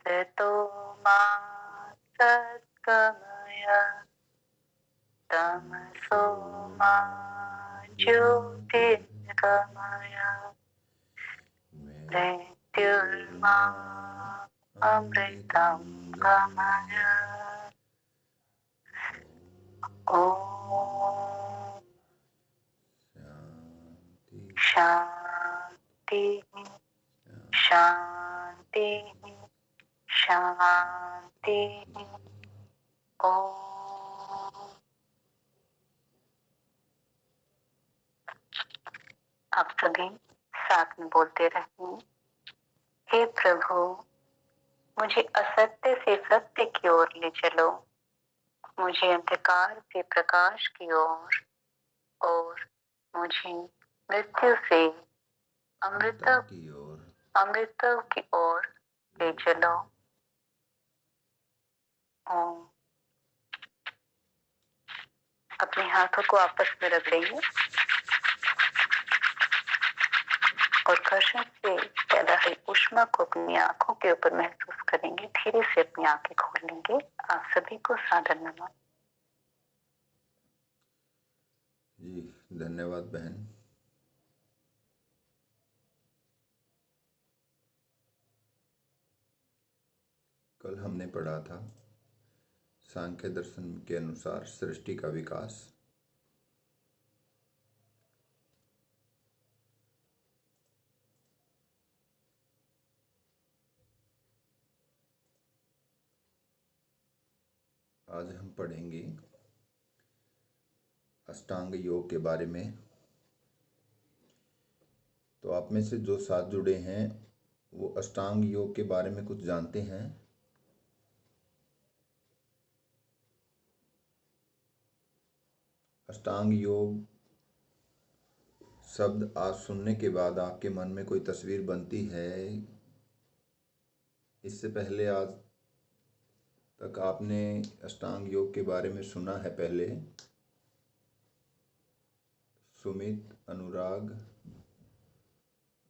असतो मा सद्गमय तमसो मा ज्योतिर्गमय मृत्युर्मा अमृतं गमय। ओम शांति शांति शांति। ओम। आप सभी साथ में बोलते रहें, हे प्रभु मुझे असत्य से सत्य की ओर ले चलो, मुझे अंधकार से प्रकाश की ओर और मुझे मृत्यु से अमृत की ओर ले चलो। ओम। अपने हाथों को आपस में रगड़ेंगे और घर्षण से पैदा हुई ऊष्मा को अपनी आंखों के ऊपर महसूस करेंगे। धीरे से अपनी आंखें खोल लेंगे। आप सभी को सादर नमन। जी धन्यवाद बहन। कल हमने पढ़ा था सांख्य दर्शन के अनुसार सृष्टि का विकास। आज हम पढ़ेंगे अष्टांग योग के बारे में। तो आप में से जो साथ जुड़े हैं वो अष्टांग योग के बारे में कुछ जानते हैं? अष्टांग योग शब्द आज सुनने के बाद आपके मन में कोई तस्वीर बनती है? इससे पहले आज तक आपने अष्टांग योग के बारे में सुना है पहले? सुमित, अनुराग,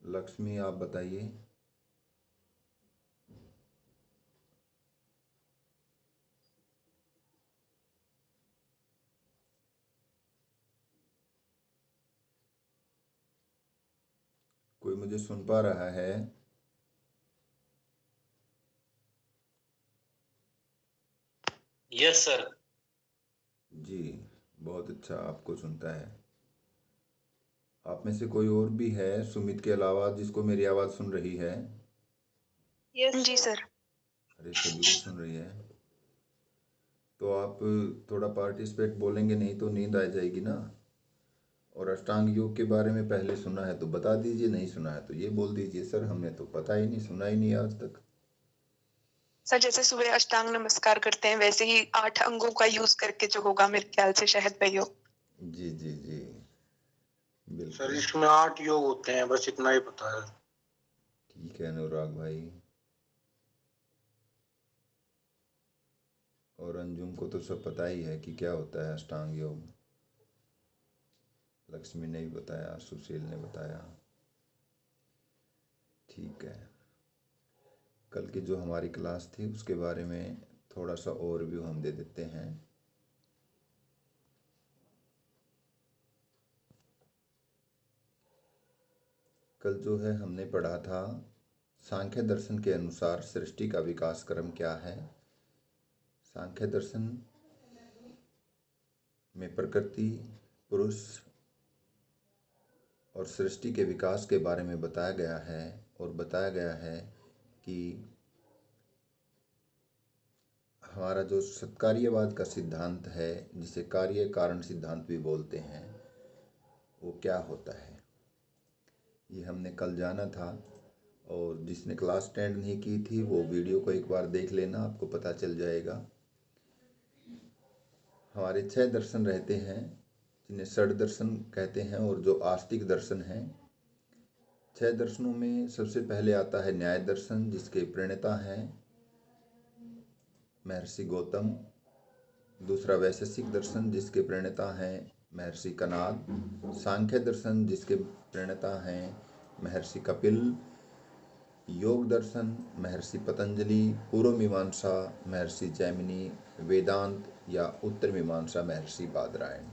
लक्ष्मी, आप बताइए। कोई मुझे सुन पा रहा है? Yes sir. जी बहुत अच्छा, आपको सुनता है। आप में से कोई और भी है सुमित के अलावा जिसको मेरी आवाज़ सुन रही है? यस जी सर। अरे सभी को सुन रही है। तो आप थोड़ा पार्टिसिपेट बोलेंगे, नहीं तो नींद आ जाएगी ना। और अष्टांग योग के बारे में पहले सुना है तो बता दीजिए, नहीं सुना है तो ये बोल दीजिए सर हमने तो पता ही नहीं, सुना ही नहीं आज तक। सर जैसे सुबह अष्टांग नमस्कार करते हैं वैसे ही 8 अंगों का यूज करके जो होगा मेरे ख्याल से शायद पे योग। जी जी जी बिल्कुल सर इसमें 8 योग होते हैं, बस इतना ही पता है। ठीक है अनुराग भाई। और अंजुम को तो सब पता ही है कि क्या होता है अष्टांग योग। लक्ष्मी ने भी बताया, सुशील ने बताया। ठीक है, कल की जो हमारी क्लास थी उसके बारे में थोड़ा सा ओवरव्यू हम दे देते हैं। कल जो है हमने पढ़ा था सांख्य दर्शन के अनुसार सृष्टि का विकास क्रम क्या है। सांख्य दर्शन में प्रकृति, पुरुष और सृष्टि के विकास के बारे में बताया गया है और बताया गया है कि हमारा जो सत्कार्यवाद का सिद्धांत है, जिसे कार्य कारण सिद्धांत भी बोलते हैं, वो क्या होता है ये हमने कल जाना था। और जिसने क्लास अटेंड नहीं की थी वो वीडियो को एक बार देख लेना, आपको पता चल जाएगा। हमारे 6 दर्शन रहते हैं जिन्हें षड दर्शन कहते हैं और जो आस्तिक दर्शन हैं। 6 दर्शनों में सबसे पहले आता है न्याय दर्शन, जिसके प्रणेता हैं महर्षि गौतम। दूसरा वैशेषिक दर्शन, जिसके प्रणेता हैं महर्षि कनाद। सांख्य दर्शन, जिसके प्रणेता हैं महर्षि कपिल। योग दर्शन महर्षि पतंजलि, पूर्व मीमांसा महर्षि जैमिनी, वेदांत या उत्तर मीमांसा महर्षि बादरायण।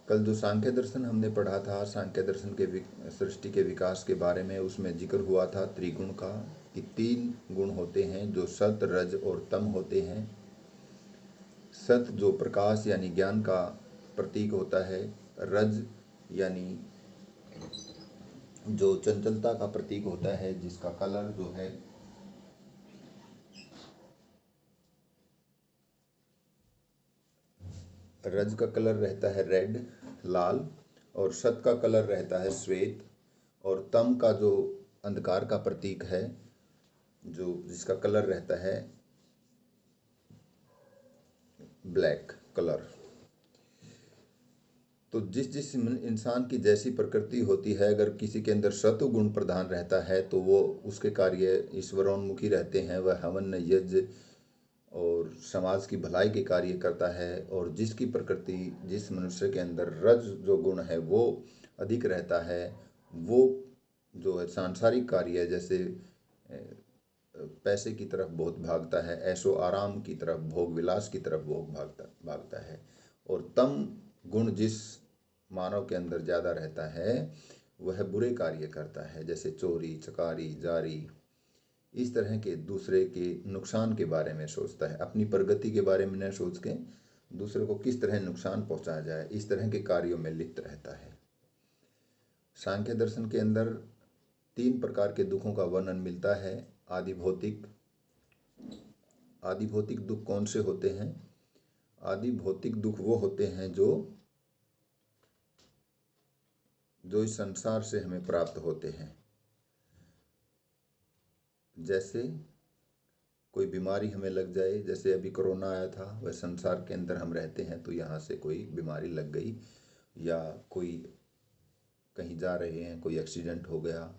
कल जो सांख्य दर्शन हमने पढ़ा था, सांख्य दर्शन के सृष्टि के विकास के बारे में, उसमें जिक्र हुआ था त्रिगुण का, कि 3 गुण होते हैं जो सत, रज और तम होते हैं। सत जो प्रकाश यानी ज्ञान का प्रतीक होता है, रज यानी जो चंचलता का प्रतीक होता है, जिसका कलर जो है रज का कलर रहता है रेड, लाल, और सत का कलर रहता है श्वेत, और तम का जो अंधकार का प्रतीक है, जो जिसका कलर रहता है ब्लैक कलर। तो जिस जिस इंसान की जैसी प्रकृति होती है, अगर किसी के अंदर सत्व गुण प्रधान रहता है तो वो उसके कार्य ईश्वरोन्मुखी रहते हैं, वह हवन यज्ञ और समाज की भलाई के कार्य करता है। और जिसकी प्रकृति, जिस मनुष्य के अंदर रज जो गुण है वो अधिक रहता है, वो जो है सांसारिक कार्य जैसे पैसे की तरफ बहुत भागता है, ऐशो आराम की तरफ, भोग विलास की तरफ बहुत भागता है। और तम गुण जिस मानव के अंदर ज़्यादा रहता है वह बुरे कार्य करता है, जैसे चोरी, चकारी, जारी, इस तरह के दूसरे के नुकसान के बारे में सोचता है, अपनी प्रगति के बारे में न सोच के दूसरे को किस तरह नुकसान पहुंचाया जाए, इस तरह के कार्यों में लिप्त रहता है। सांख्य दर्शन के अंदर 3 प्रकार के दुखों का वर्णन मिलता है। आदि भौतिक दुख कौन से होते हैं? आदि भौतिक दुख वो होते हैं जो इस संसार से हमें प्राप्त होते हैं। जैसे कोई बीमारी हमें लग जाए, जैसे अभी कोरोना आया था, वह संसार के अंदर हम रहते हैं तो यहाँ से कोई बीमारी लग गई, या कोई कहीं जा रहे हैं, कोई एक्सीडेंट हो गया,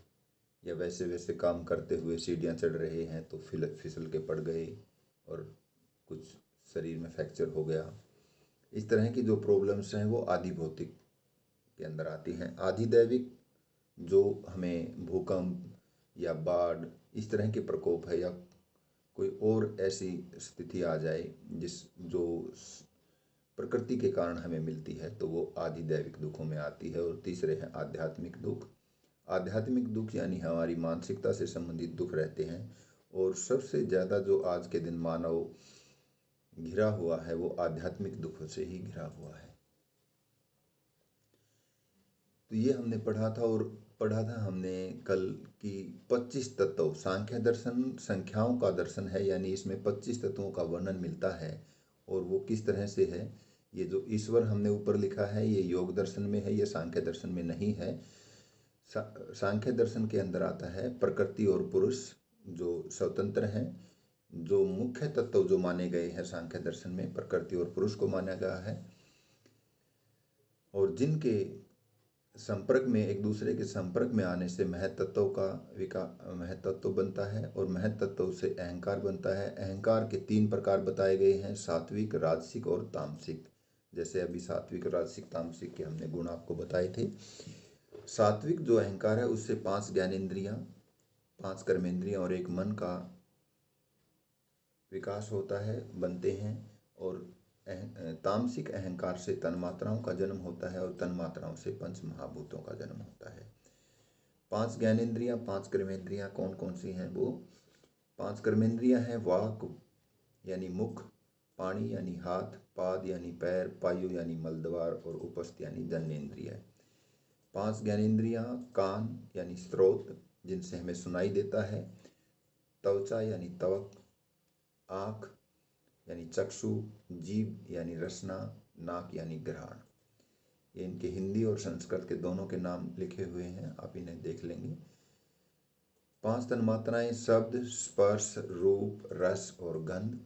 या वैसे काम करते हुए सीढ़ियाँ चढ़ रहे हैं तो फिसल के पड़ गए और कुछ शरीर में फ्रैक्चर हो गया। इस तरह की जो प्रॉब्लम्स हैं वो आदि भौतिक के अंदर आती हैं। आदि दैविक जो हमें भूकंप या बाढ़ इस तरह के प्रकोप है, या कोई और ऐसी स्थिति आ जाए जो प्रकृति के कारण हमें मिलती है, तो वो आदि दैविक दुखों में आती है। और तीसरे हैं आध्यात्मिक दुख। आध्यात्मिक दुख यानी हमारी मानसिकता से संबंधित दुख रहते हैं, और सबसे ज़्यादा जो आज के दिन मानव घिरा हुआ है वो आध्यात्मिक दुखों से ही घिरा हुआ है। तो ये हमने पढ़ा था हमने कल की 25 तत्व। सांख्य दर्शन संख्याओं का दर्शन है, यानी इसमें 25 तत्वों का वर्णन मिलता है। और वो किस तरह से है, ये जो ईश्वर हमने ऊपर लिखा है ये योग दर्शन में है, ये सांख्य दर्शन में नहीं है। सांख्य दर्शन के अंदर आता है प्रकृति और पुरुष जो स्वतंत्र हैं। जो मुख्य तत्व जो माने गए हैं सांख्य दर्शन में, प्रकृति और पुरुष को माना गया है, और जिनके संपर्क में, एक दूसरे के संपर्क में आने से महतत्व बनता है, और महतत्व से अहंकार बनता है। अहंकार के 3 प्रकार बताए गए हैं, सात्विक, राजसिक और तामसिक। जैसे अभी सात्विक, राजसिक, तामसिक के हमने गुण आपको बताए थे। सात्विक जो अहंकार है उससे 5 ज्ञानेंद्रियां, 5 कर्मेंद्रियां और 1 मन का विकास होता है, बनते हैं। और तामसिक अहंकार से तन्मात्राओं का जन्म होता है, और तन्मात्राओं से 5 महाभूतों का जन्म होता है। 5 ज्ञानेंद्रियां, 5 कर्मेंद्रियां कौन कौन सी हैं? वो 5 कर्मेंद्रियां हैं वाक यानी मुख, पाणी यानी हाथ, पाद यानी पैर, पायु यानी मलद्वार, और उपस्थ यानी जन्नेन्द्रिय। 5 ज्ञानेंद्रियां कान यानी स्रोत जिनसे हमें सुनाई देता है, त्वचा यानी त्वक, आँख यानी चक्षु, जीभ यानी रसना, नाक यानी घ्राण। ये इनके हिंदी और संस्कृत के दोनों के नाम लिखे हुए हैं, आप इन्हें देख लेंगे। 5 तन्मात्राएं शब्द, स्पर्श, रूप, रस और गंध।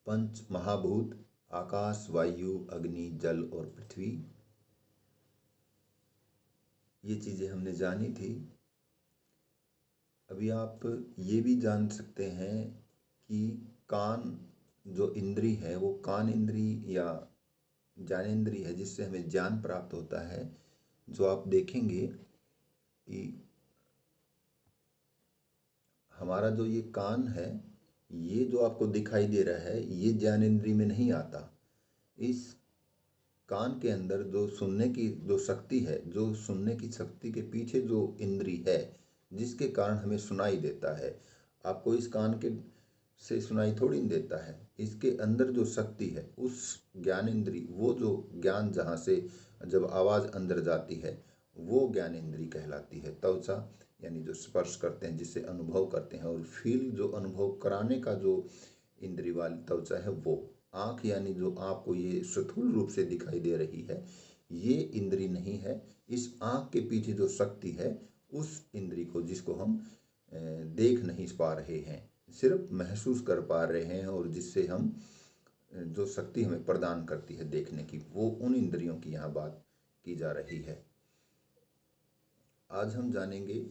5 महाभूत आकाश, वायु, अग्नि, जल और पृथ्वी। ये चीजें हमने जानी थी। अभी आप ये भी जान सकते हैं कि कान जो इंद्री है वो कान इंद्री या ज्ञानेंद्री है, जिससे हमें ज्ञान प्राप्त होता है। जो आप देखेंगे कि हमारा जो ये कान है, ये जो आपको दिखाई दे रहा है, ये ज्ञानेंद्रिय में नहीं आता। इस कान के अंदर जो सुनने की जो शक्ति है, जो सुनने की शक्ति के पीछे जो इंद्री है, जिसके कारण हमें सुनाई देता है। आपको इस कान के से सुनाई थोड़ी नहीं देता है। इसके अंदर जो शक्ति है, उस ज्ञानेंद्री, वो जो ज्ञान जहाँ से जब आवाज़ अंदर जाती है, वो ज्ञानेंद्री कहलाती है। त्वचा यानी जो स्पर्श करते हैं, जिससे अनुभव करते हैं, और फील जो अनुभव कराने का जो इंद्री वाली त्वचा है, वो आँख यानी जो आपको ये स्थूल रूप से दिखाई दे रही है, ये इंद्री नहीं है। इस आँख के पीछे जो शक्ति है, उस इंद्री को, जिसको हम देख नहीं पा रहे हैं, सिर्फ महसूस कर पा रहे हैं, और जिससे हम जो शक्ति हमें प्रदान करती है देखने की, वो उन इंद्रियों की यहाँ बात की जा रही है। आज हम जानेंगे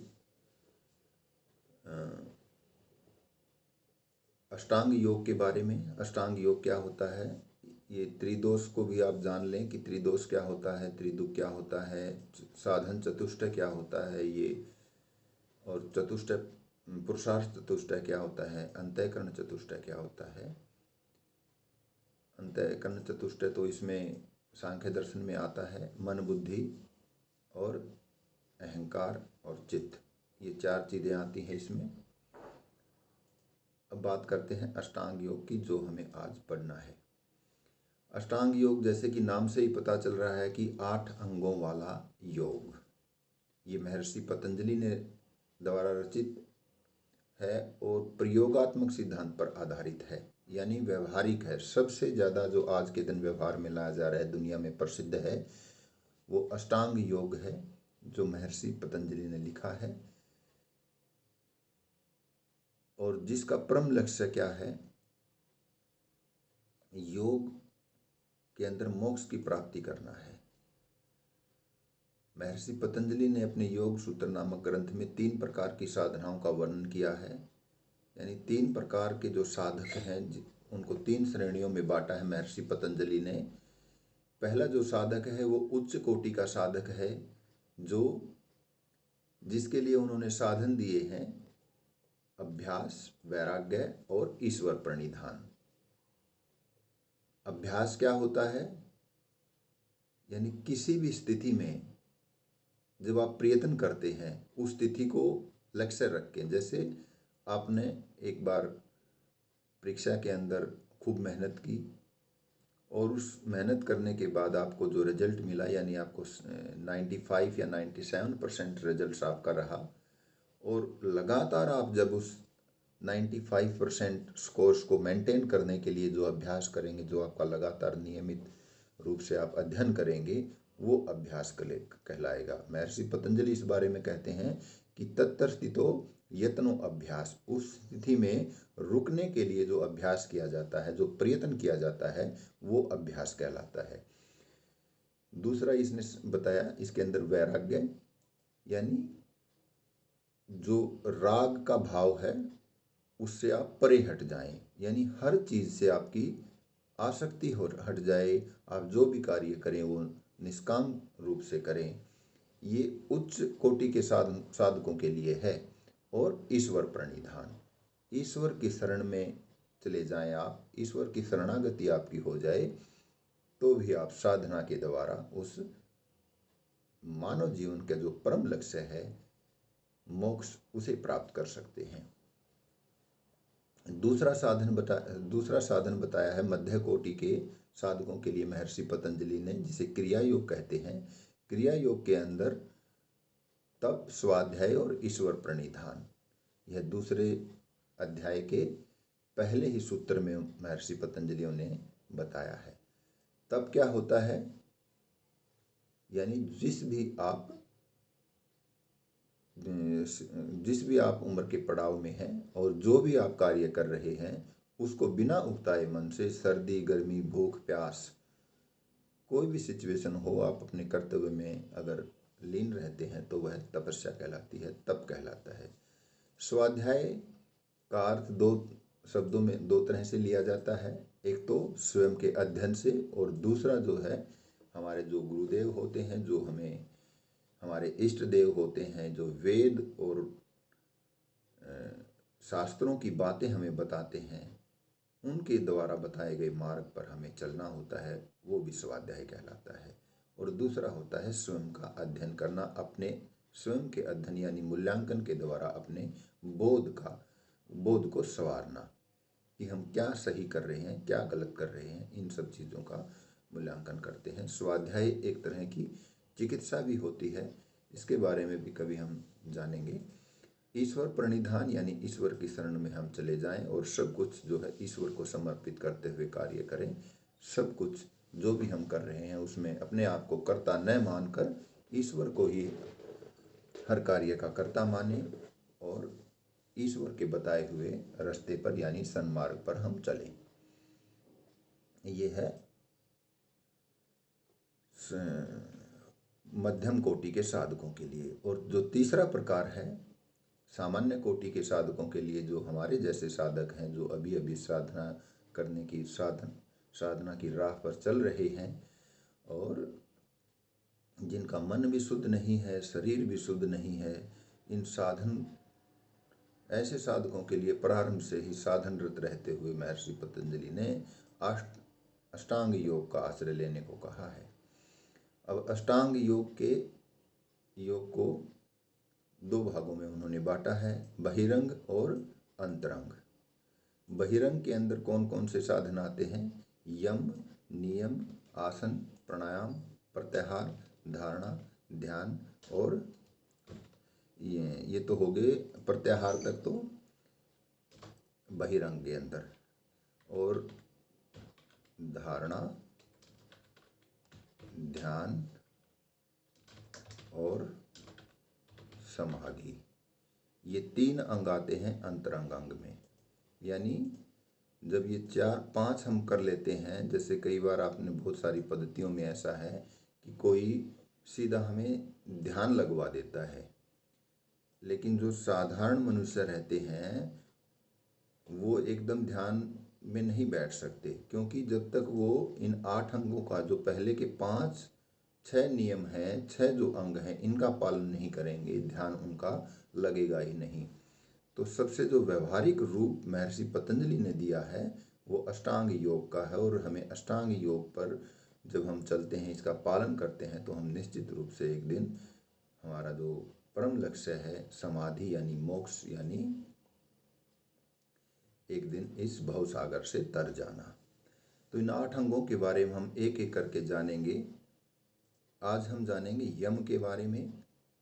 अष्टांग योग के बारे में। अष्टांग योग क्या होता है, ये त्रिदोष को भी आप जान लें कि त्रिदोष क्या होता है, त्रिदुख क्या होता है, साधन चतुष्टय क्या होता है ये, और चतुष्टय पुरुषार्थ चतुष्टय क्या होता है, अंतःकरण चतुष्टय क्या होता है। अंतःकरण चतुष्टय तो इसमें सांख्य दर्शन में आता है। मन, बुद्धि और अहंकार और चित्त, ये 4 चीज़ें आती हैं इसमें। अब बात करते हैं अष्टांग योग की, जो हमें आज पढ़ना है। अष्टांग योग, जैसे कि नाम से ही पता चल रहा है कि 8 अंगों वाला योग, ये महर्षि पतंजलि ने द्वारा रचित है और प्रयोगात्मक सिद्धांत पर आधारित है, यानी व्यवहारिक है। सबसे ज़्यादा जो आज के दिन व्यवहार में लाया जा रहा है, दुनिया में प्रसिद्ध है, वो अष्टांग योग है, जो महर्षि पतंजलि ने लिखा है, और जिसका परम लक्ष्य क्या है, योग के अंदर मोक्ष की प्राप्ति करना है। महर्षि पतंजलि ने अपने योग सूत्र नामक ग्रंथ में 3 प्रकार की साधनाओं का वर्णन किया है, यानी 3 प्रकार के जो साधक हैं, उनको 3 श्रेणियों में बांटा है महर्षि पतंजलि ने। पहला जो साधक है, वो उच्च कोटि का साधक है, जिसके लिए उन्होंने साधन दिए हैं अभ्यास, वैराग्य और ईश्वर प्रणिधान। अभ्यास क्या होता है, यानी किसी भी स्थिति में जब आप प्रयत्न करते हैं, उस स्थिति को लक्ष्य रख के, जैसे आपने एक बार परीक्षा के अंदर खूब मेहनत की, और उस मेहनत करने के बाद आपको जो रिजल्ट मिला, यानी आपको 95 या 97% रिजल्ट आपका रहा, और लगातार आप जब उस 95% स्कोर्स को मेंटेन करने के लिए जो अभ्यास करेंगे, जो आपका लगातार नियमित रूप से आप अध्ययन करेंगे, वो अभ्यास कहलाएगा। महर्षि पतंजलि इस बारे में कहते हैं कि तत्तर स्थितो यत्नो अभ्यास, उस स्थिति में रुकने के लिए जो अभ्यास किया जाता है, जो प्रयत्न किया जाता है, वो अभ्यास कहलाता है। दूसरा इसने बताया, इसके अंदर वैराग्य, यानी जो राग का भाव है, उससे आप परे हट जाएं, यानी हर चीज़ से आपकी आसक्ति हट जाए, आप जो भी कार्य करें वो निष्काम रूप से करें। ये उच्च कोटि के साधकों के लिए है। और ईश्वर प्रणिधान, ईश्वर की शरण में चले जाएं आप, ईश्वर की शरणागति आपकी हो जाए, तो भी आप साधना के द्वारा उस मानव जीवन का जो परम लक्ष्य है, मोक्ष, उसे प्राप्त कर सकते हैं। दूसरा साधन बताया है मध्य कोटि के साधकों के लिए महर्षि पतंजलि ने, जिसे क्रिया योग कहते हैं। क्रिया योग के अंदर तप, स्वाध्याय और ईश्वर प्रणिधान, यह दूसरे अध्याय के पहले ही सूत्र में महर्षि पतंजलि ने बताया है। तप क्या होता है, यानी जिस भी आप उम्र के पड़ाव में हैं और जो भी आप कार्य कर रहे हैं, उसको बिना उकताए मन से, सर्दी, गर्मी, भूख, प्यास, कोई भी सिचुएशन हो, आप अपने कर्तव्य में अगर लीन रहते हैं, तो वह तपस्या कहलाती है, तप कहलाता है। स्वाध्याय का अर्थ 2 शब्दों में 2 तरह से लिया जाता है। एक तो स्वयं के अध्ययन से, और दूसरा जो है हमारे जो गुरुदेव होते हैं, जो हमारे इष्ट देव होते हैं, जो वेद और शास्त्रों की बातें हमें बताते हैं, उनके द्वारा बताए गए मार्ग पर हमें चलना होता है, वो भी स्वाध्याय कहलाता है। और दूसरा होता है स्वयं का अध्ययन करना, अपने स्वयं के अध्ययन यानी मूल्यांकन के द्वारा अपने बोध को संवारना कि हम क्या सही कर रहे हैं, क्या गलत कर रहे हैं, इन सब चीज़ों का मूल्यांकन करते हैं। स्वाध्याय एक तरह की चिकित्सा भी होती है, इसके बारे में भी कभी हम जानेंगे। ईश्वर प्रणिधान यानी ईश्वर की शरण में हम चले जाएं और सब कुछ जो है ईश्वर को समर्पित करते हुए कार्य करें। सब कुछ जो भी हम कर रहे हैं उसमें अपने आप को कर्ता न मानकर ईश्वर को ही हर कार्य का कर्ता माने और ईश्वर के बताए हुए रास्ते पर यानी सन्मार्ग पर हम चलें। ये है मध्यम कोटि के साधकों के लिए। और जो तीसरा प्रकार है सामान्य कोटि के साधकों के लिए, जो हमारे जैसे साधक हैं, जो अभी अभी साधना करने की साधना की राह पर चल रहे हैं और जिनका मन भी शुद्ध नहीं है, शरीर भी शुद्ध नहीं है, ऐसे साधकों के लिए प्रारंभ से ही साधनरत रहते हुए महर्षि पतंजलि ने अष्टांग योग का आश्रय लेने को कहा है। अब अष्टांग योग को दो भागों में उन्होंने बांटा है, बहिरंग और अंतरंग। बहिरंग के अंदर कौन कौन से साधन आते हैं? यम, नियम, आसन, प्राणायाम, प्रत्याहार, धारणा, ध्यान और ये तो हो गए प्रत्याहार तक तो बहिरंग के अंदर। और धारणा, ध्यान और समाधि, ये 3 अंग आते हैं अंतरंग अंग में। यानी जब ये 4-5 हम कर लेते हैं, जैसे कई बार आपने बहुत सारी पद्धतियों में ऐसा है कि कोई सीधा हमें ध्यान लगवा देता है, लेकिन जो साधारण मनुष्य रहते हैं वो एकदम ध्यान में नहीं बैठ सकते, क्योंकि जब तक वो इन 8 अंगों का, जो पहले के 5-6 नियम हैं, 6 जो अंग हैं, इनका पालन नहीं करेंगे, ध्यान उनका लगेगा ही नहीं। तो सबसे जो व्यवहारिक रूप महर्षि पतंजलि ने दिया है वो अष्टांग योग का है। और हमें अष्टांग योग पर जब हम चलते हैं, इसका पालन करते हैं, तो हम निश्चित रूप से एक दिन हमारा जो परम लक्ष्य है समाधि यानी मोक्ष, यानी एक दिन इस भव सागर से तर जाना। तो इन 8 अंगों के बारे में हम एक एक करके जानेंगे। आज हम जानेंगे यम के बारे में।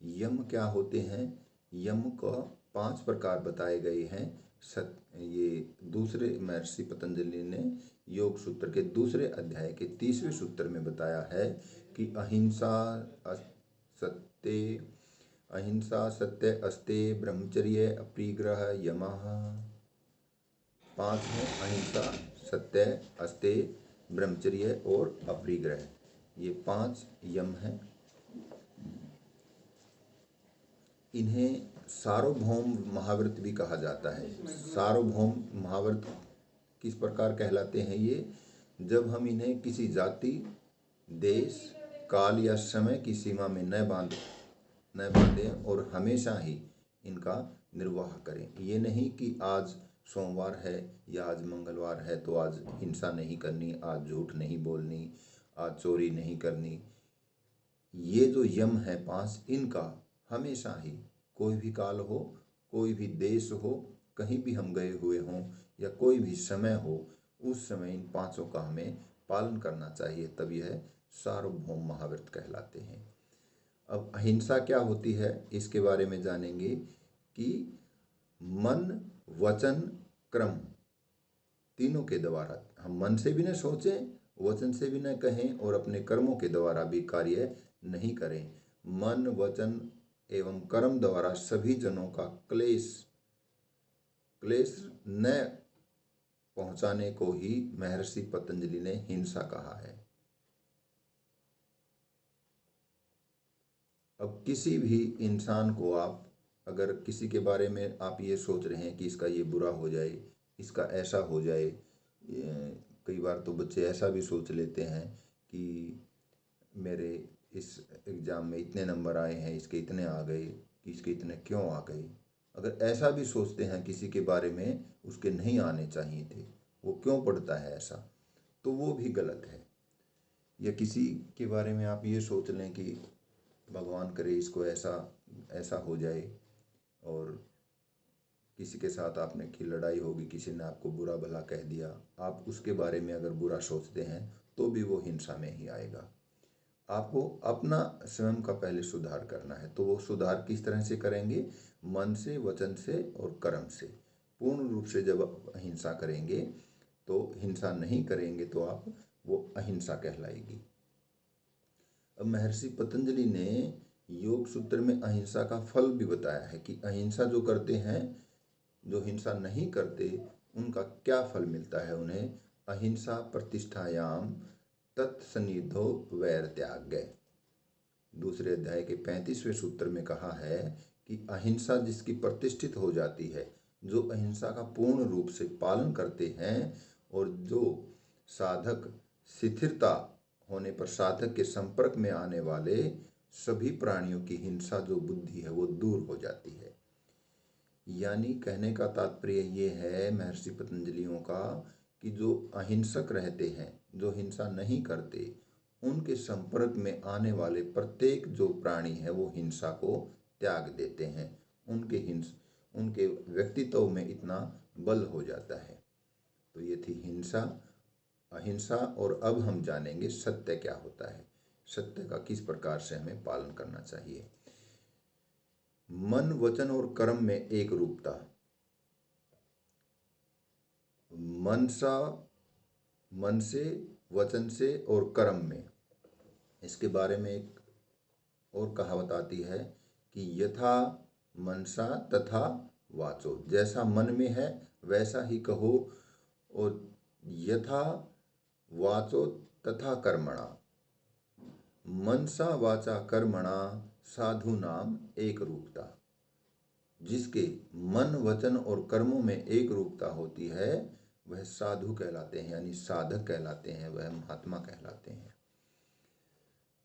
यम क्या होते हैं? यम का 5 प्रकार बताए गए हैं। ये दूसरे महर्षि पतंजलि ने योग सूत्र के दूसरे अध्याय के 30वें सूत्र में बताया है कि अहिंसा, सत्य, अस्ते, ब्रह्मचर्य, अपरिग्रह, यमः। 5 है अहिंसा, सत्य, अस्ते, ब्रह्मचर्य और अपरिग्रह। ये 5 यम हैं। इन्हें सार्वभौम महाव्रत भी कहा जाता है। सार्वभौम महाव्रत किस प्रकार कहलाते हैं ये? जब हम इन्हें किसी जाति, देश, काल या समय की सीमा में न बांधें और हमेशा ही इनका निर्वाह करें। ये नहीं कि आज सोमवार है या आज मंगलवार है तो आज हिंसा नहीं करनी, आज झूठ नहीं बोलनी, आज चोरी नहीं करनी। ये जो यम है 5, इनका हमेशा ही, कोई भी काल हो, कोई भी देश हो, कहीं भी हम गए हुए हों या कोई भी समय हो, उस समय इन 5 का हमें पालन करना चाहिए, तब यह सार्वभौम महाव्रत कहलाते हैं। अब अहिंसा क्या होती है इसके बारे में जानेंगे कि मन, वचन, कर्म तीनों के द्वारा हम मन से भी न सोचें, वचन से भी न कहें और अपने कर्मों के द्वारा भी कार्य नहीं करें। मन, वचन एवं कर्म द्वारा सभी जनों का क्लेश न पहुंचाने को ही महर्षि पतंजलि ने हिंसा कहा है। अब किसी भी इंसान को आप अगर किसी के बारे में आप ये सोच रहे हैं कि इसका ये बुरा हो जाए, इसका ऐसा हो जाए, कई बार तो बच्चे ऐसा भी सोच लेते हैं कि मेरे इस एग्ज़ाम में इतने नंबर आए हैं, इसके इतने आ गए, कि इसके इतने क्यों आ गए। अगर ऐसा भी सोचते हैं किसी के बारे में, उसके नहीं आने चाहिए थे, वो क्यों पढ़ता है ऐसा, तो वो भी गलत है। या किसी के बारे में आप ये सोच लें कि भगवान करे इसको ऐसा ऐसा हो जाए, और किसी के साथ आपने की लड़ाई होगी, किसी ने आपको बुरा भला कह दिया, आप उसके बारे में अगर बुरा सोचते हैं तो भी वो हिंसा में ही आएगा। आपको अपना स्वयं का पहले सुधार करना है। तो वो सुधार किस तरह से करेंगे? मन से, वचन से और कर्म से। पूर्ण रूप से जब आप अहिंसा करेंगे, तो हिंसा नहीं करेंगे तो आप वो अहिंसा कहलाएगी। अब महर्षि पतंजलि ने योग सूत्र में अहिंसा का फल भी बताया है कि अहिंसा जो करते हैं, जो हिंसा नहीं करते, उनका क्या फल मिलता है उन्हें। अहिंसा प्रतिष्ठायाम तत्सनिधो वैर त्याग। दूसरे अध्याय के 35वें सूत्र में कहा है कि अहिंसा जिसकी प्रतिष्ठित हो जाती है, जो अहिंसा का पूर्ण रूप से पालन करते हैं, और जो साधक शिथिलता होने पर साधक के संपर्क में आने वाले सभी प्राणियों की हिंसा जो बुद्धि है वो दूर हो जाती है। यानी कहने का तात्पर्य ये है महर्षि पतंजलियों का कि जो अहिंसक रहते हैं, जो हिंसा नहीं करते, उनके संपर्क में आने वाले प्रत्येक जो प्राणी है वो हिंसा को त्याग देते हैं। उनके व्यक्तित्व में इतना बल हो जाता है। तो ये थी हिंसा, अहिंसा। और अब हम जानेंगे सत्य क्या होता है, सत्य का किस प्रकार से हमें पालन करना चाहिए। मन, वचन और कर्म में एक रूपता। मन से, वचन से और कर्म में, इसके बारे में एक और कहावत आती है कि यथा मनसा तथा वाचो। जैसा मन में है वैसा ही कहो, और यथा वाचो तथा कर्मणा। मनसा वाचा कर्मणा साधु नाम एक रूपता। जिसके मन, वचन और कर्मों में एक रूपता होती है वह साधु कहलाते हैं, यानी साधक कहलाते हैं, वह महात्मा कहलाते हैं।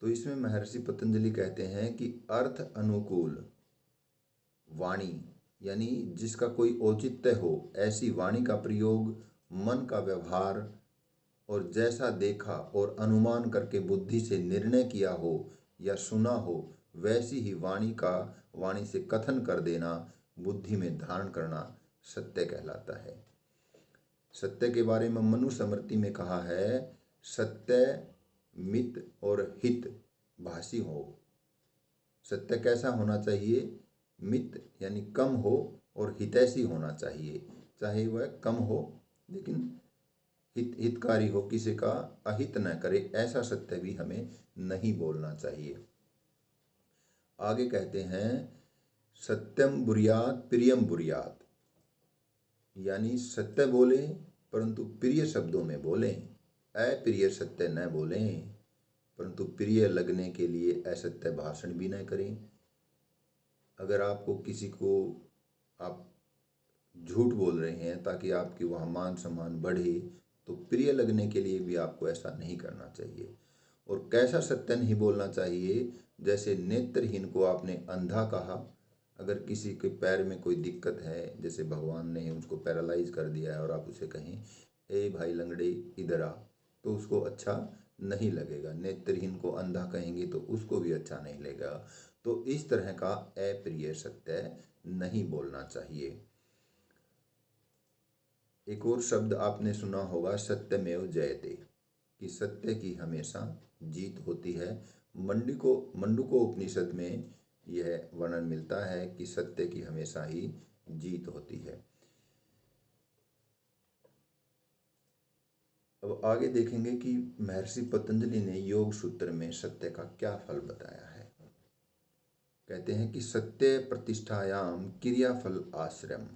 तो इसमें महर्षि पतंजलि कहते हैं कि अर्थ अनुकूल वाणी, यानी जिसका कोई औचित्य हो, ऐसी वाणी का प्रयोग, मन का व्यवहार, और जैसा देखा और अनुमान करके बुद्धि से निर्णय किया हो या सुना हो, वैसी ही वाणी से कथन कर देना, बुद्धि में धारण करना सत्य कहलाता है। सत्य के बारे में मनुस्मृति में कहा है, सत्य, मित और हित भाषी हो। सत्य कैसा होना चाहिए? मित यानी कम हो, और हितैषी होना चाहिए। चाहे वह कम हो लेकिन हितकारी हो, किसी का अहित न करे, ऐसा सत्य भी हमें नहीं बोलना चाहिए। आगे कहते हैं सत्यम बुर्यात प्रियम बुर्यात, यानी सत्य बोले परंतु प्रिय शब्दों में बोलें, अप्रिय सत्य न बोलें, परंतु प्रिय लगने के लिए असत्य भाषण भी न करें। अगर आपको किसी को आप झूठ बोल रहे हैं ताकि आपकी वहाँ मान सम्मान बढ़े, तो प्रिय लगने के लिए भी आपको ऐसा नहीं करना चाहिए। और कैसा सत्य नहीं बोलना चाहिए? जैसे नेत्रहीन को आपने अंधा कहा। अगर किसी के पैर में कोई दिक्कत है, जैसे भगवान ने उसको पैरालाइज कर दिया है, और आप उसे कहें ए भाई लंगड़े इधर आ, तो उसको अच्छा नहीं लगेगा। नेत्रहीन को अंधा कहेंगे तो उसको भी अच्छा नहीं लगेगा। तो इस तरह का अप्रिय सत्य नहीं बोलना चाहिए। एक और शब्द आपने सुना होगा, सत्यमेव जयते, कि सत्य की हमेशा जीत होती है। मंडूको उपनिषद में यह वर्णन मिलता है कि सत्य की हमेशा ही जीत होती है। अब आगे देखेंगे कि महर्षि पतंजलि ने योग सूत्र में सत्य का क्या फल बताया है। कहते हैं कि सत्य प्रतिष्ठायाम क्रियाफल आश्रम,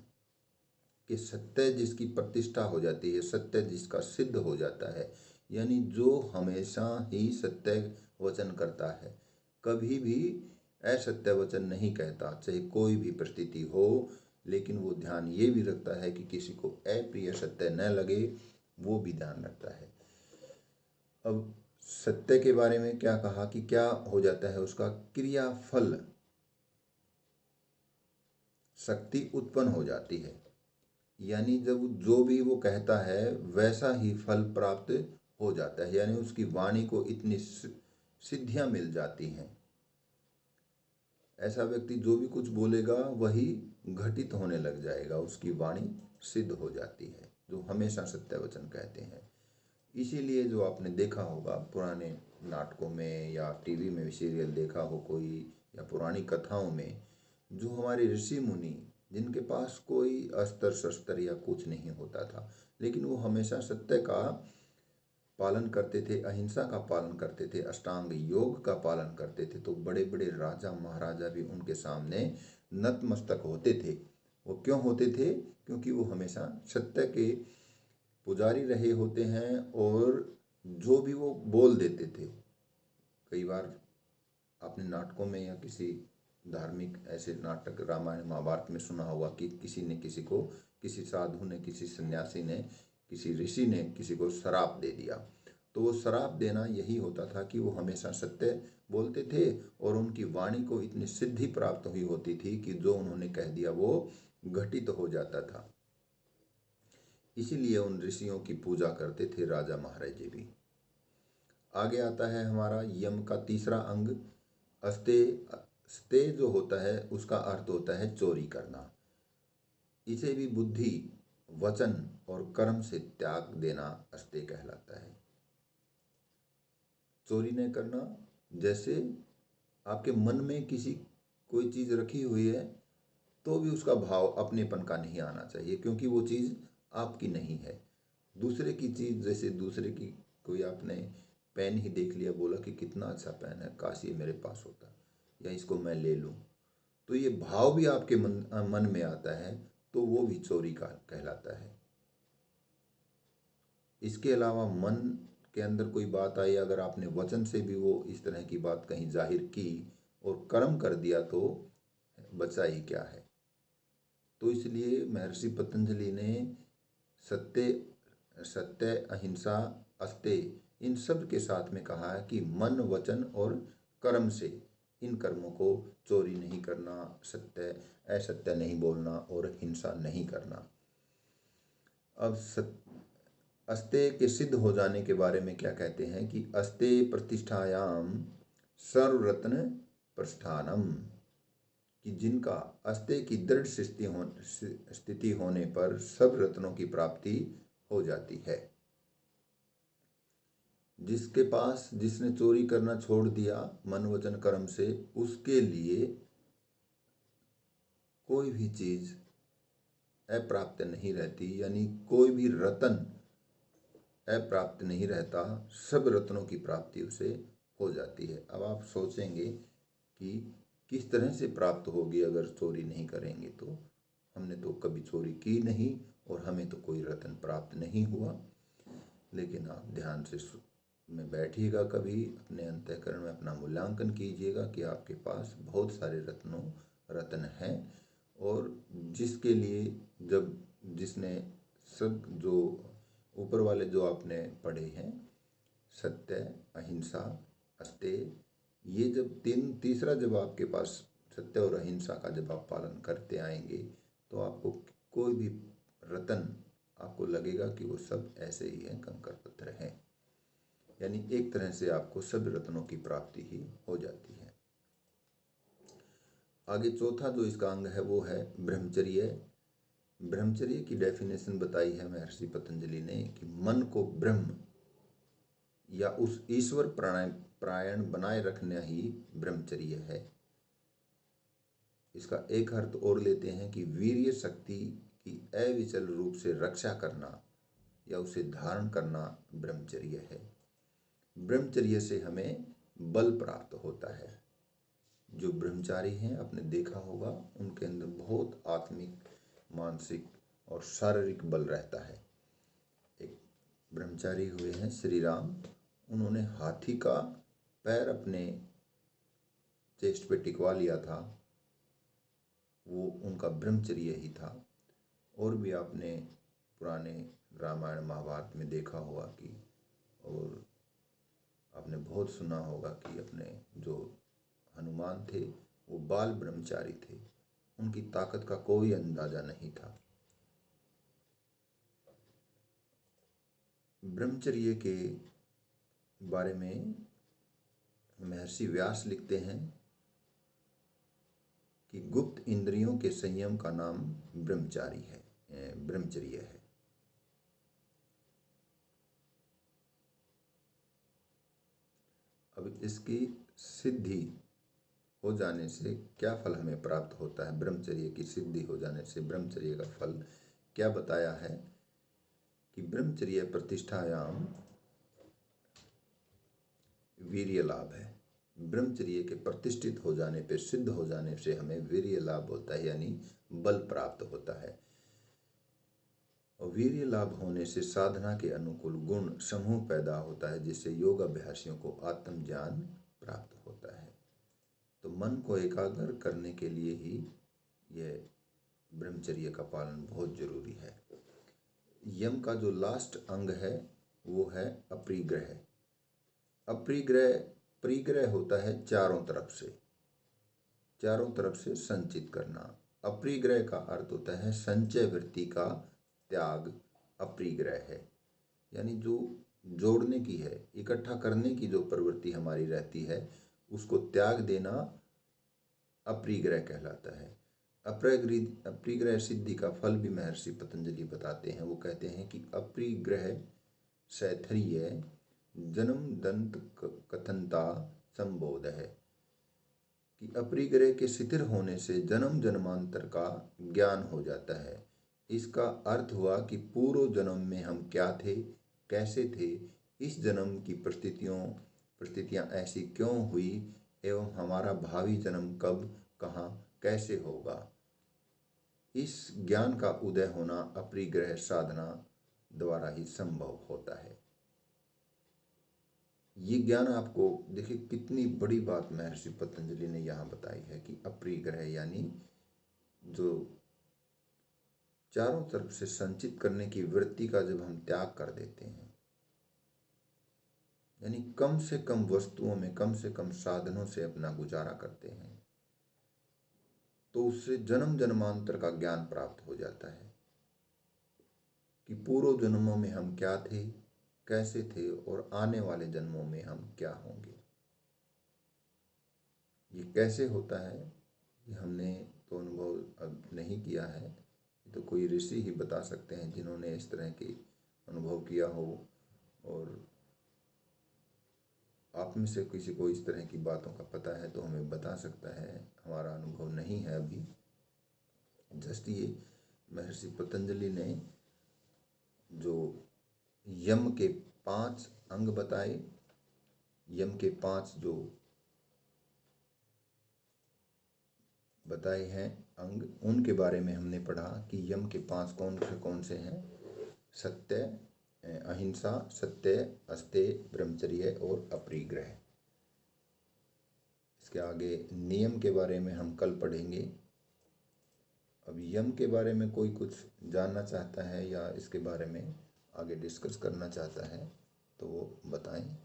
कि सत्य जिसकी प्रतिष्ठा हो जाती है, सत्य जिसका सिद्ध हो जाता है, यानी जो हमेशा ही सत्य वचन करता है, कभी भी असत्य वचन नहीं कहता, चाहे कोई भी परिस्थिति हो, लेकिन वो ध्यान ये भी रखता है कि किसी को अप्रिय सत्य न लगे, वो भी ध्यान रखता है। अब सत्य के बारे में क्या कहा कि क्या हो जाता है? उसका क्रियाफल शक्ति उत्पन्न हो जाती है। यानी जब जो भी वो कहता है वैसा ही फल प्राप्त हो जाता है, यानी उसकी वाणी को इतनी सिद्धियां मिल जाती हैं। ऐसा व्यक्ति जो भी कुछ बोलेगा वही घटित होने लग जाएगा, उसकी वाणी सिद्ध हो जाती है, जो हमेशा सत्य वचन कहते हैं। इसीलिए जो आपने देखा होगा पुराने नाटकों में या टीवी में सीरियल देखा हो कोई, या पुरानी कथाओं में, जो हमारे ऋषि मुनि जिनके पास कोई अस्त्र शस्त्र या कुछ नहीं होता था, लेकिन वो हमेशा सत्य का पालन करते थे, अहिंसा का पालन करते थे, अष्टांग योग का पालन करते थे, तो बड़े बड़े राजा महाराजा भी उनके सामने नतमस्तक होते थे। वो क्यों होते थे? क्योंकि वो हमेशा सत्य के पुजारी रहे होते हैं और जो भी वो बोल देते थे। कई बार आपने नाटकों में या किसी धार्मिक ऐसे नाटक रामायण महाभारत में सुना होगा कि किसी ने किसी को, किसी साधु ने, किसी सन्यासी ने, किसी ऋषि ने किसी को श्राप दे दिया। तो वो श्राप देना यही होता था कि वो हमेशा सत्य बोलते थे और उनकी वाणी को इतनी सिद्धि प्राप्त हुई होती थी कि जो उन्होंने कह दिया वो घटित हो जाता था। इसीलिए उन ऋषियों की पूजा करते थे राजा महाराजे भी। आगे आता है हमारा यम का तीसरा अंग, अस्ते। अस्ते जो होता है उसका अर्थ होता है चोरी करना। इसे भी बुद्धि, वचन और कर्म से त्याग देना अस्ते कहलाता है। चोरी नहीं करना, जैसे आपके मन में किसी कोई चीज़ रखी हुई है तो भी उसका भाव अपनेपन का नहीं आना चाहिए, क्योंकि वो चीज़ आपकी नहीं है। दूसरे की चीज़, जैसे दूसरे की कोई आपने पेन ही देख लिया, बोला कि कितना अच्छा पेन है, काश ये मेरे पास होता या इसको मैं ले लूँ, तो ये भाव भी आपके मन में आता है, तो वो भी चोरी का कहलाता है। इसके अलावा मन के अंदर कोई बात आई, अगर आपने वचन से भी वो इस तरह की बात कहीं जाहिर की और कर्म कर दिया तो बचा ही क्या है। तो इसलिए महर्षि पतंजलि ने सत्य, अहिंसा, अस्ते, इन सब के साथ में कहा है कि मन, वचन और कर्म से इन कर्मों को चोरी नहीं करना, सत्य असत्य नहीं बोलना और हिंसा नहीं करना। अब अस्ते के सिद्ध हो जाने के बारे में क्या कहते हैं कि अस्ते प्रतिष्ठायाम सर्वरत्न प्रस्थानम, कि जिनका अस्ते की दृढ़ स्थिति होने पर सब रत्नों की प्राप्ति हो जाती है। जिसके पास, जिसने चोरी करना छोड़ दिया मन वचन कर्म से, उसके लिए कोई भी चीज अप्राप्त नहीं रहती, यानी कोई भी रत्न अप्राप्त नहीं रहता, सब रत्नों की प्राप्ति उसे हो जाती है। अब आप सोचेंगे कि किस तरह से प्राप्त होगी अगर चोरी नहीं करेंगे, तो हमने तो कभी चोरी की नहीं और हमें तो कोई रत्न प्राप्त नहीं हुआ। लेकिन आप ध्यान से में बैठिएगा, कभी अपने अंतःकरण में अपना मूल्यांकन कीजिएगा कि आपके पास बहुत सारे रत्न हैं, और जिसके लिए जब जिसने सब जो ऊपर वाले जो आपने पढ़े हैं, सत्य, अहिंसा, अस्ते, ये जब तीसरा जब आपके पास सत्य और अहिंसा का जब आप पालन करते आएंगे, तो आपको कोई भी रत्न आपको लगेगा कि वो सब ऐसे ही हैं, कंकड़ पत्थर हैं। यानी एक तरह से आपको सब रत्नों की प्राप्ति ही हो जाती है। आगे चौथा जो इसका अंग है वो है ब्रह्मचर्य। ब्रह्मचर्य की डेफिनेशन बताई है महर्षि पतंजलि ने कि मन को ब्रह्म या उस ईश्वर प्रायण बनाए रखना ही ब्रह्मचर्य है। इसका एक अर्थ और लेते हैं कि वीर्य शक्ति की अविचल रूप से रक्षा करना या उसे धारण करना ब्रह्मचर्य है। ब्रह्मचर्य से हमें बल प्राप्त होता है। जो ब्रह्मचारी हैं, आपने देखा होगा, उनके अंदर बहुत आत्मिक, मानसिक और शारीरिक बल रहता है। एक ब्रह्मचारी हुए हैं श्री राम, उन्होंने हाथी का पैर अपने चेस्ट पे टिकवा लिया था, वो उनका ब्रह्मचर्य ही था। और भी आपने पुराने रामायण महाभारत में देखा होगा कि, और आपने बहुत सुना होगा कि अपने जो हनुमान थे वो बाल ब्रह्मचारी थे, उनकी ताकत का कोई अंदाजा नहीं था। ब्रह्मचर्य के बारे में महर्षि व्यास लिखते हैं कि गुप्त इंद्रियों के संयम का नाम ब्रह्मचर्य है। अब इसकी सिद्धि हो जाने से क्या फल हमें प्राप्त होता है? ब्रह्मचर्य की सिद्धि हो जाने से ब्रह्मचर्य का फल क्या बताया है कि ब्रह्मचर्य प्रतिष्ठायाम वीर्य लाभ है। ब्रह्मचर्य के प्रतिष्ठित हो जाने पे, सिद्ध हो जाने से हमें वीर्य लाभ होता है, यानी बल प्राप्त होता है। और वीर्य लाभ होने से साधना के अनुकूल गुण समूह पैदा होता है, जिससे योग अभ्यासियों को आत्मज्ञान प्राप्त होता है। तो मन को एकाग्र करने के लिए ही यह ब्रह्मचर्य का पालन बहुत जरूरी है। यम का जो लास्ट अंग है वो है अपरिग्रह। परिग्रह होता है चारों तरफ से संचित करना। अपरिग्रह का अर्थ होता है संचय वृत्ति का त्याग। अपरिग्रह है यानी जो जोड़ने की है, इकट्ठा करने की जो प्रवृत्ति हमारी रहती है, उसको त्याग देना अपरिग्रह कहलाता है। अपरिग्रह सिद्धि का फल भी महर्षि पतंजलि बताते हैं। वो कहते हैं कि अपरिग्रह शैथर्य जन्म दंत कथनता संबोध है, कि अपरिग्रह के शिथिल होने से जन्म जन्मांतर का ज्ञान हो जाता है। इसका अर्थ हुआ कि पूर्व जन्म में हम क्या थे, कैसे थे, इस जन्म की परिस्थितियां ऐसी क्यों हुई, एवं हमारा भावी जन्म कब, कहाँ, कैसे होगा। इस ज्ञान का उदय होना अपरिग्रह साधना द्वारा ही संभव होता है। ये ज्ञान आपको देखिए कितनी बड़ी बात महर्षि पतंजलि ने यहाँ बताई है कि अपरिग्रह यानी जो चारों तरफ से संचित करने की वृत्ति का जब हम त्याग कर देते हैं, यानी कम से कम वस्तुओं में, कम से कम साधनों से अपना गुजारा करते हैं, तो उससे जन्म जन्मांतर का ज्ञान प्राप्त हो जाता है कि पूर्व जन्मों में हम क्या थे, कैसे थे, और आने वाले जन्मों में हम क्या होंगे। ये कैसे होता है ये हमने तो अनुभव अब नहीं किया है, ये तो कोई ऋषि ही बता सकते हैं जिन्होंने इस तरह की अनुभव किया हो। और आप में से किसी को इस तरह की बातों का पता है तो हमें बता सकता है। हमारा अनुभव नहीं है अभी। जस्ट ये महर्षि पतंजलि ने जो यम के 5 अंग बताए, यम के 5 जो बताए हैं अंग, उनके बारे में हमने पढ़ा कि यम के 5 कौन से हैं। सत्य, अहिंसा, सत्य, अस्तेय, ब्रह्मचर्य और अपरिग्रह। इसके आगे नियम के बारे में हम कल पढ़ेंगे। अब यम के बारे में कोई कुछ जानना चाहता है या इसके बारे में आगे डिस्कस करना चाहता है तो वो बताएं।